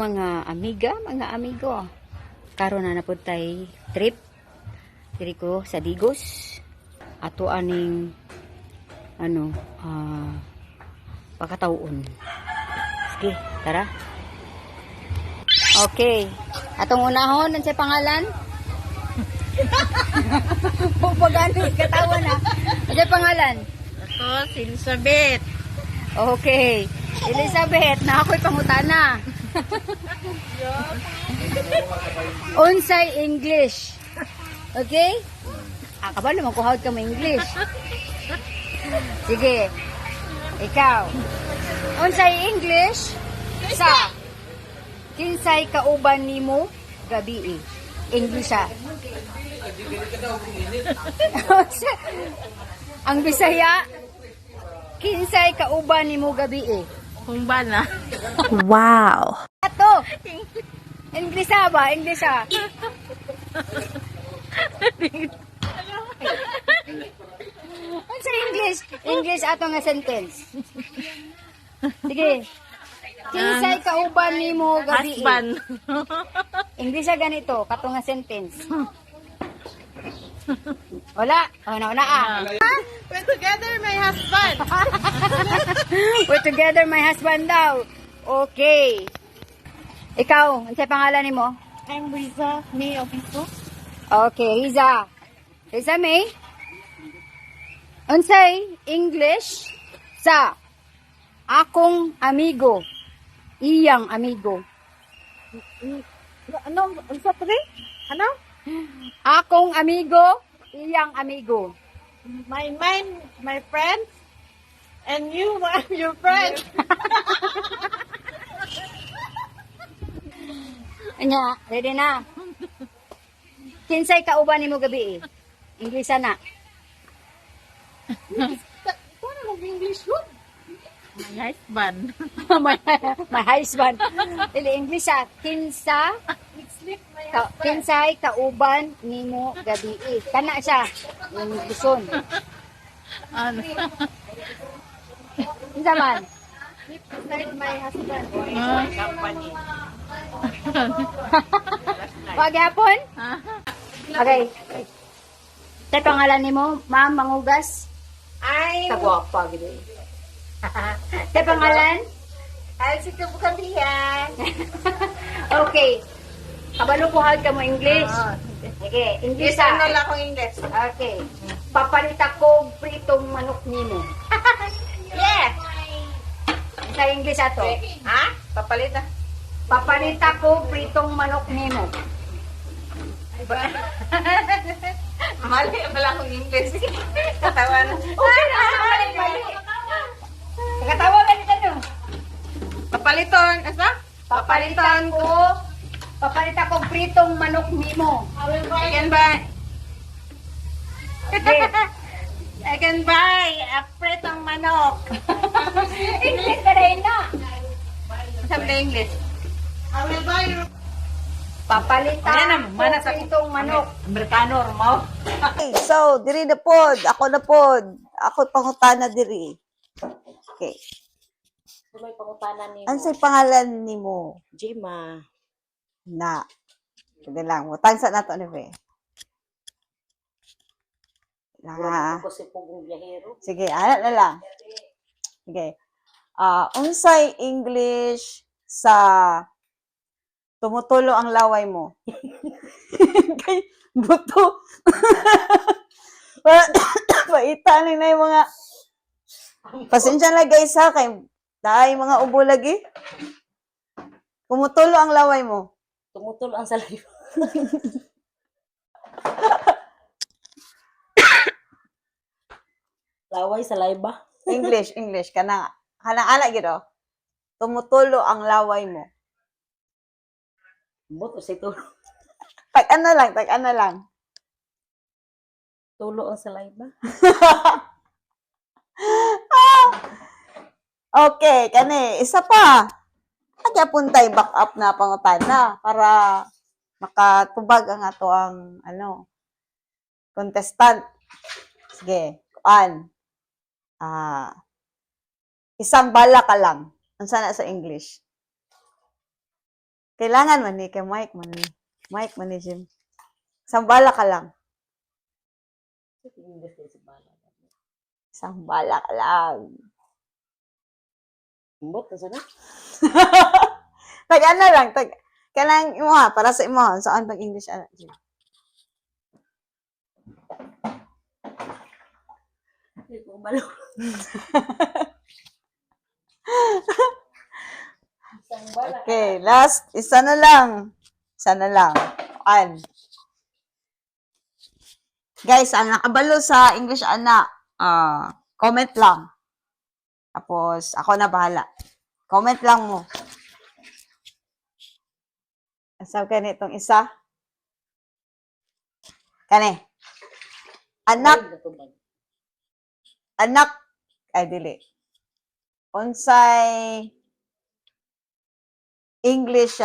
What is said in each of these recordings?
mga amiga, mga amigo. Karon na napod tay trip diri ko sa Digos. Ato aning ano, pakatawon. Sige, tara. Okay. Atong unahon, ano sa pangalan? Pagani, katawa na. Ano sa pangalan? Ako, si Elizabeth. Okay. Elizabeth, na ako'y pangutana. Unsay English. Okay? Kabalo, magkuhawad ka mo English. Sige. Ikaw. Unsay English sa kinsay kauban nimo gabi. English ah. Ang Bisaya, kinsay kauban nimo gabi. Kung ba na? Wow. Ato. English ba? English ah. Ano sa English? English ato nga sentence. Sige. Kinsay kauban nimo gabi. Husband. English ah ganito, kato nga sentence. Wala. Una ah. We're together, my husband. We're together, my husband daw. Okay. Ikaw, ano sa pangalan nimo? I'm Riza, May Obiso. Okay, Riza. Riza May? Unsay English sa akong amigo, iyang amigo. Ano? Ano sa pre? Ano? Akong amigo, iyang amigo. My friend. And you, your friend. Anya, ready na? Kinsay kauban nimo gabi? English na. Paano mag-English yun? My husband. my husband. Dili English ah. Kinsay kauban nimo gabi. Kana siya. Yung guson. Ano? Kinsa man? Beside my husband. Company. Wag hapon? Okay. Sa pangalan nimo, Ma'am Mangugas? Kagwapa gid. Sa pangalan? Elsie Kabukabihan. Okay. Kabalo ko ka mo English. Sige, English Ano ah. lang akong English? Okay. Papalit ako pritong manok nimo. Yeah. Sa English ato. Ha? Papalit na. Papalit ako pritong manok nimo. Mali pala akong English. Katawa na. Okay na, mali. Nakatawa ka nito no? Papaliton. Asa? Papalit ako pritong manok nimo. I can buy. Yes. I can buy a pritong manok. English ka rin na. Sabi na English. I will buy you. Papalitan Ayan, ko mana sa pritong manok. Amerikano, mo. Okay, so, diri na pod. Ako na pod. Ako pangutana diri. Okay. May pangutanan ni Ano sa'y pangalan ni mo? Jima. Na. Sige lang. Tangsa na to ni Fe. Si Pugong Biyahero. Sige, alat na lang. Sige. Unsay English sa tumutulo ang laway mo? Kay buto. Paita na yung mga pasensya na guys ha, kay dahil mga ubo lagi. Kumutulo ang laway mo. Tumutol ang salay. Laway sa layba. English, kanang ala gid. Tumutulo ang laway mo. Buto si tulo. Tag ano lang. Tulo ang salay ba? Okay, kani isa pa. Kaya puntay back up na pangutana para makatubag ang ato ang contestant. Sige, kuan. Isang bala ka lang. Ang sana sa English. Kailangan man ni, kay Mike man ni. Mike man ni, Jim. Sambala ka lang. Sambala ka lang. Imbot na sana. Tag ano lang, kailangan mo ha, para sa imo, saan pag English, Jim? Hindi ko balo. Okay, last, isa na lang. Isa na lang. Guys, ang nakabalo sa English, comment lang. Tapos, ako na bahala. Comment lang mo. Asam ka nitong isa? Kani. Anak, ay dili. Unsay English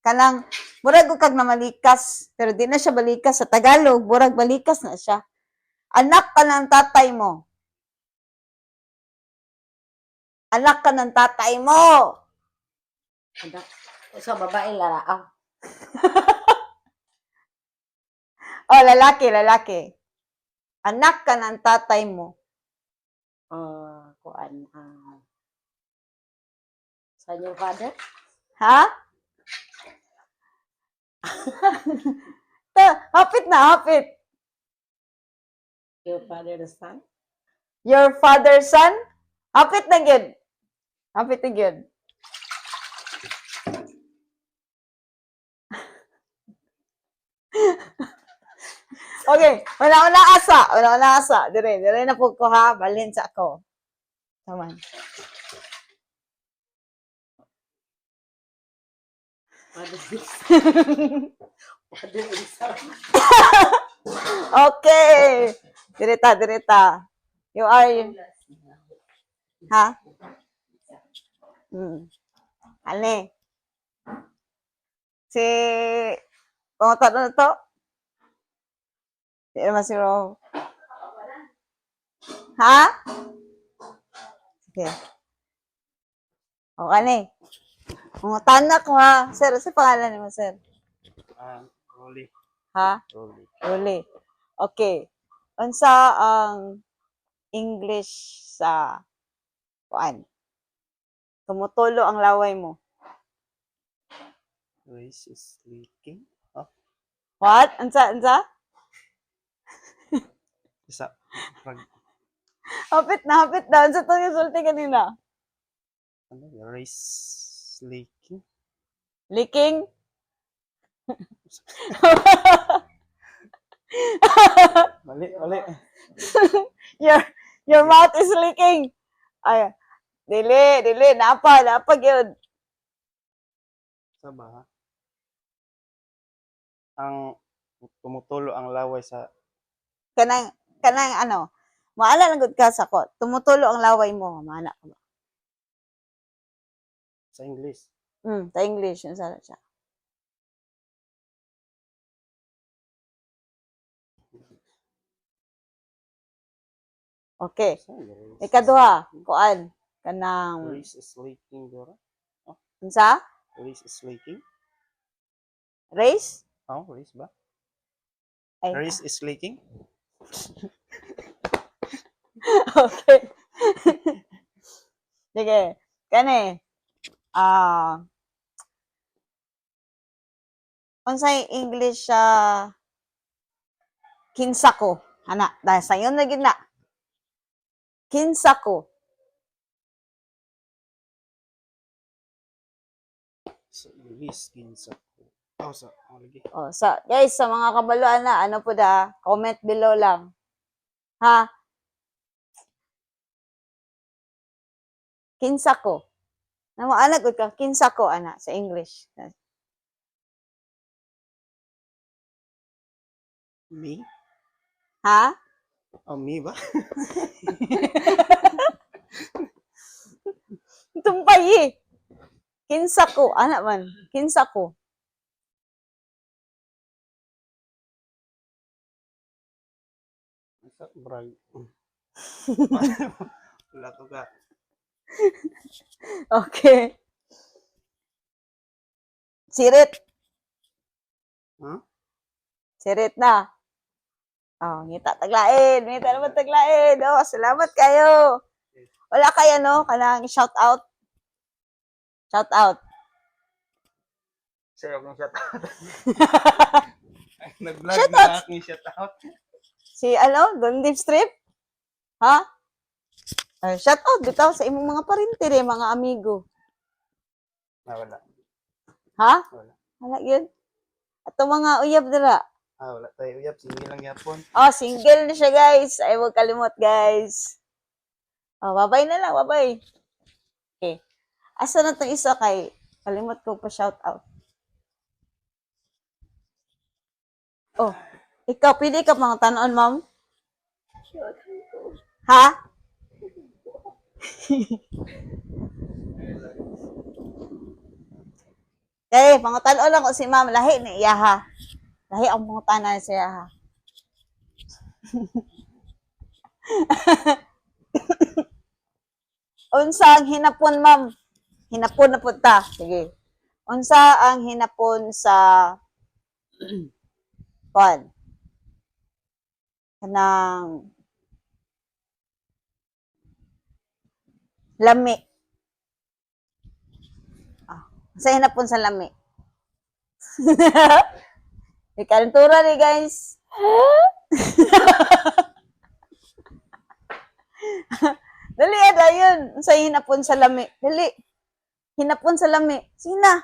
kanang murag ug kag namalikas, pero di na siya balikas sa Tagalog, murag balikas na siya. Anak ka ng tatay mo. Anak ka ng tatay mo. Anak. Sa babae lalaki. Oh, lalaki. Anak ka ng tatay mo. Kuan. Saan yung father? Ha? Hapit na, hapit. Your father the son? Your father's son? Hapit na gyud. Hapit na gyud. Okay, wala asa. Dire na po ko ha, balhin sa ako. Taman. Father and son. Okay. Direta. You are ha? Ane. Si pumunta na to? Di naman si Ro. Ha? Okay. O, ane. Pumunta na ko ha. Sir, sa pangalan mo, sir? Rolly. Ha? Rolly. Uli. Okay. Unsa ang English sa kuan? Tumutulo ang laway mo. Race is leaking. Oh, What? Unsa? isa. Hapit na. Unsa to yung sulti kanina? Ano? Race leaking. Leaking? Mali. Your mouth is leaking. Ay, dili. Napa yun. Sa ba? Ang tumutulo ang laway sa Kanang ano, maala lang gud ka sa ko. Tumutulo ang laway mo. Maana ka ba? sa English. Sa English. Yun sa siya. Okay. Ikaduha, kuan. Kanang, Race is leaking, Dora. unsa? Race is leaking. Race? Oh, race ba? Ay, Race is leaking. okay. Sige. Kani. Unsay English kinsa ko. Ana, dahil sayon na gid na. Kinsa ko. Sa English, kinsa ko. Oh, lagi. Oh, guys, sa mga kabaluan na, ano po comment below lang. Ha? Kinsa ko. Namo anak gud ka, kinsa ko ana sa English. Me? Ha? Oh, me ba? Tumpay eh. Kinsa ko, ana man. Kinsa ko. Brag. Wala to ka. Okay. Sirit. Huh? Sirit na. Oh, ngita taglain. Ngita naman taglain. Oh, salamat kayo. Wala kayo, no? Kanang shout out. Shout out. Sir, akong shout out. Nag-vlog Shout na out. aking shout out. Si, Golden Deep Strip? Ha? Shout out bitaw sa imong mga parintire, mga amigo. Wala. Ha? Wala. Wala yun. Ato mga uyab dira. Wala tayo uyap. Sige lang yapon. Oh, single na siya, guys. Ay, huwag kalimot, guys. Oh, babay na lang, babay. Okay. Asa na itong isa kay kalimot ko pa shout out. Oh, ikaw, pwede ka pang tanon, ma'am? Ha? Okay, pangutanon lang ko si ma'am. Lahi ni iya, ha? Lahi ang pangutanan siya, ha? Unsa ang hinapon, ma'am? Hinapon na punta. Sige. Unsa ang hinapon sa kon? Kanang lami. Unsa hinapon sa lami? Ikalentura ni guys. Dali, ada yun. Unsa hinapon sa lami? Dali. Hinapon sa lami. Sina?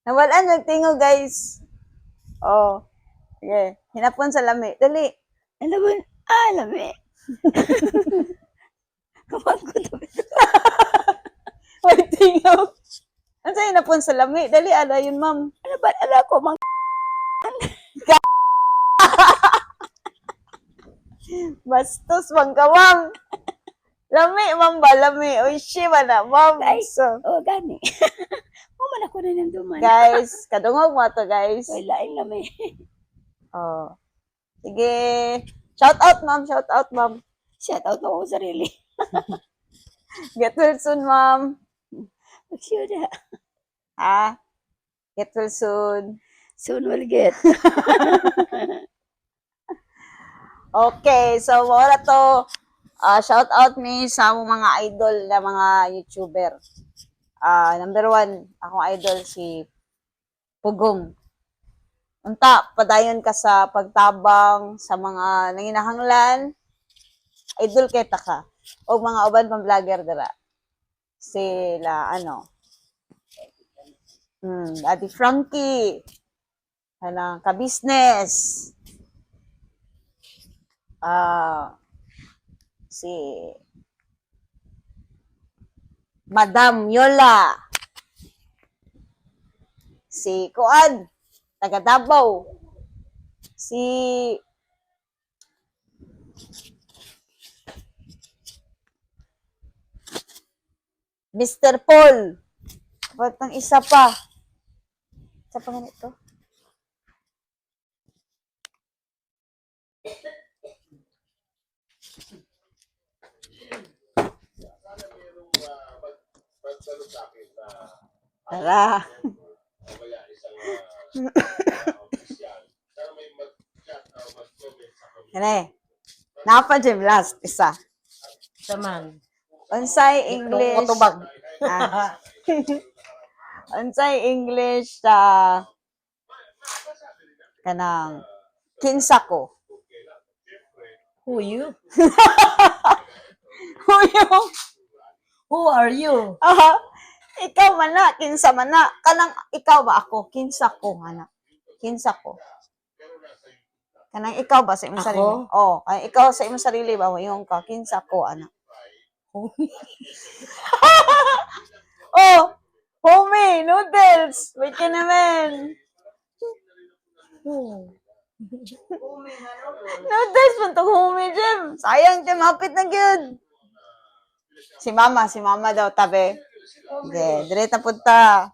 Nawalan nagtingo, guys. Oh. Sige. Hinapon sa lami. Dali. Alam lami. Kumang ko to. May tingo. Ano sa hinapon sa lami? Dali, ada yun, ma'am. Ano ba? Ala ko, mang Bastos, manggawang. Lami, ma'am ba? Lami. Uy, shiba na, ma'am. Ay. So, oh, gani. Kuman ako na ng duman. guys, kadungog mo to, guys. Ay, laing lami. Oh. Sige. Shout out, ma'am. Shout out, ma'am. Shout out ako sa sarili. Get well soon, ma'am. Mag-shoot na. Ha? Get well soon. Soon will get. Okay, so wala to. Shout out ni sa among mga idol na mga YouTuber. Number 1, akong idol si Pugong. Unta, padayon ka sa pagtabang sa mga nanginahanglan. Idol kita ka. O mga uban pang vlogger dira. Sila, Ate Frankie. Ka-business. Si Madam Yola. Si Kuan, taga Davao. Si Mr. Paul. Ba't ang isa pa? Isa pa nga nito? Tara. Kani. Napa dyan last isa. Saman. Unsay English. Tubag. Unsay English sa kanang kinsa ko. Who you? Huyo. Who are you? Ikaw man na, kinsa man na. Kanang ikaw ba ako? Kinsa ko, anak. Kinsa ko. Kanang ikaw ba sa imong Ako? sarili? Oh, kanang ikaw sa imong sarili ba yung ka kinsa ko, anak. Oh, homie, noodles. Wait ka naman. Noodles man to homie, Jim. Sayang, Jim. Hapit na gyud. Si mama daw tabi. Okay, direta punta.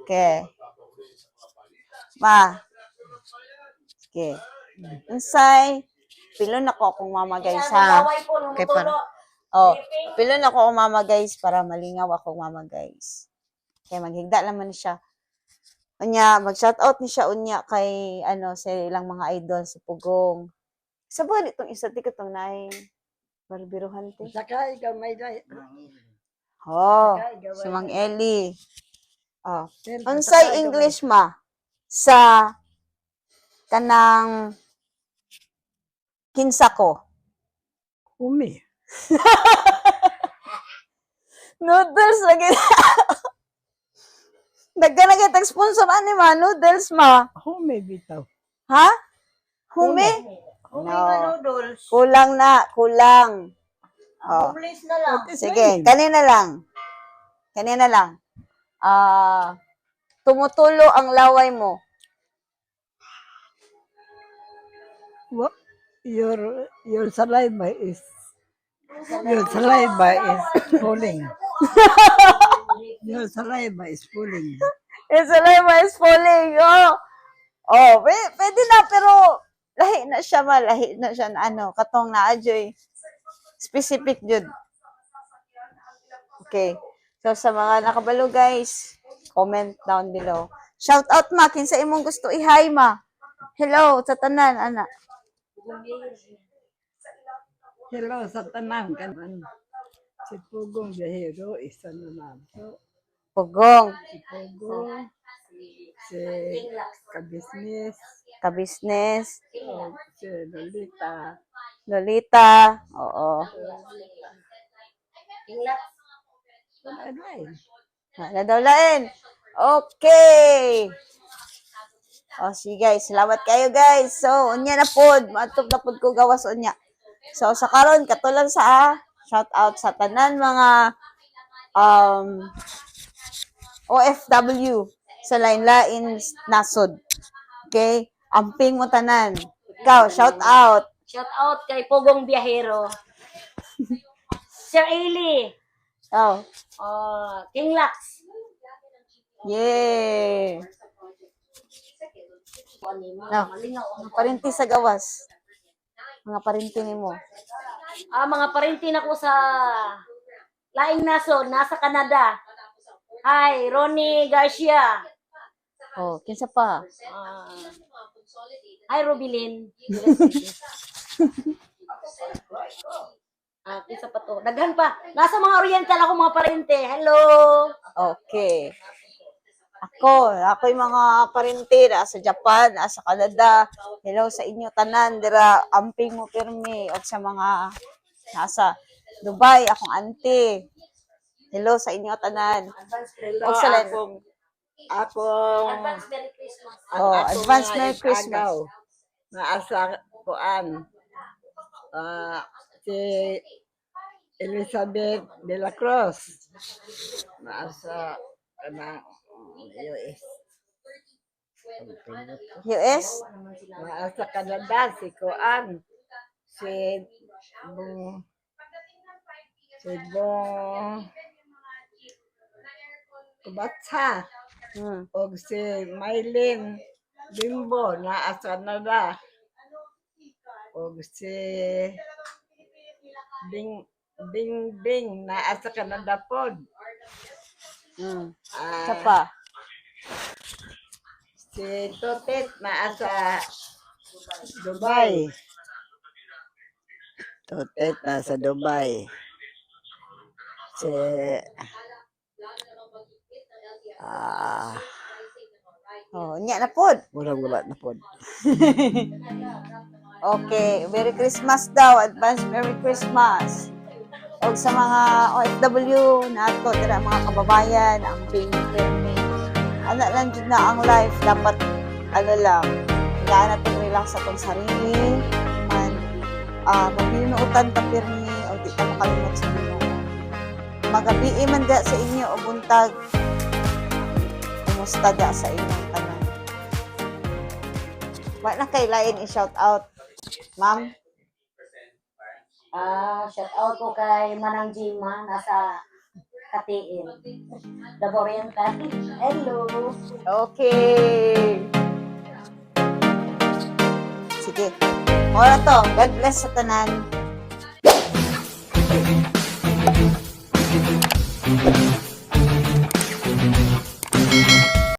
Okay. Ma. Okay. Unsay pilon ako akong mama guys ha. Okay, oh, pilon ako akong mama guys para malingaw akong mama guys. Kaya maghigda naman siya. Unya, mag-shoutout ni siya unya kay sa ilang mga idol si Pugong. Sa ba itong isa ti katong naay barbiruhan ti. Saka ikaw may day. Oh, si Mang Eli. Oh, unsay English ma sa kanang kinsa ko? Umi. Noodles lagi. Nagkanagitag sponsor ani ma noodles ma. Umi bitaw. Ha? Humi? No. Kulang na, kulang. Oh. na lang. Sige, kanina lang. Kanina lang. Tumutulo ang laway mo. What? Your saliva is falling. Your saliva is falling. Yung saliva is falling. Oh. Oh, pwede na, pero lahi na siya lahi na siya na katong na adyoy. Specific jud. Okay. So, sa mga nakabalo guys, comment down below. Shout out ma, kinsa imong gusto i-hi ma. Hello, sa tanan, ana. Hello sa tanan kanan. Si Pugong Biyahero, isa na nato. Pugong, Si Pugong, si Kabisnes, kabisnes, si Lolita, Lolita, oo. Na daw lain. Okay. O, sige guys. Salamat kayo guys. So, unya na pod. Matop na pod ko gawas unya. So, sa karon katulang sa shout out sa tanan mga OFW sa lain-lain nasod. Okay? Amping mo tanan. Ikaw, shout out. Shout out kay Pugong Biyahero. Sir Ailey. Oh. King Lax. Yeah. No, mga parinti sa gawas. Mga parinti ni mo. Mga parinti na ko sa Laing Nason, nasa Canada. Hi, Ronnie Garcia. Oh, kinsa pa? Hi, Robilin. Kinsa pa to? Daghan pa. Nasa mga Oriental ako mga parente. Hello. Okay. Ako yung mga parinti na sa Japan, sa Canada. Hello sa inyo tanan, dira amping mo pirmi o sa mga nasa Dubai, akong auntie. Hello sa inyo tanan. Hello, O sa Advance Merry Christmas. advance Merry Christmas. Naasa kuan. Si Elizabeth de la Cruz. Naasa kanang US. US? Naasa Canada si kuan. Si Bong Kubatsa. Og si Maylin Bimbo naa sa Canada. Og si Bing naa sa Canada pod. Isa pa. Si Totet naa sa Dubai. Totet nasa Dubai. Si Nya na pod. wala na pod. Okay, Merry Christmas daw. Advance Merry Christmas. O sa mga OFW nato, dira mga kababayan, ang pirmi. Ano lang dyan na ang life, dapat lang, kailangan natin relax sa itong sarili, magbinuutan ta pirmi, o di ka makalimot sa inyo. Magabi man da sa inyo, o buntag, kumusta da sa inyong tanan. Wala na kailain i-shout out. Ma'am? Shout out ko kay Manang Jima, nasa Katiin. Davao Oriental. Hello. Okay. Si Sige. Mora to. God bless sa tanan.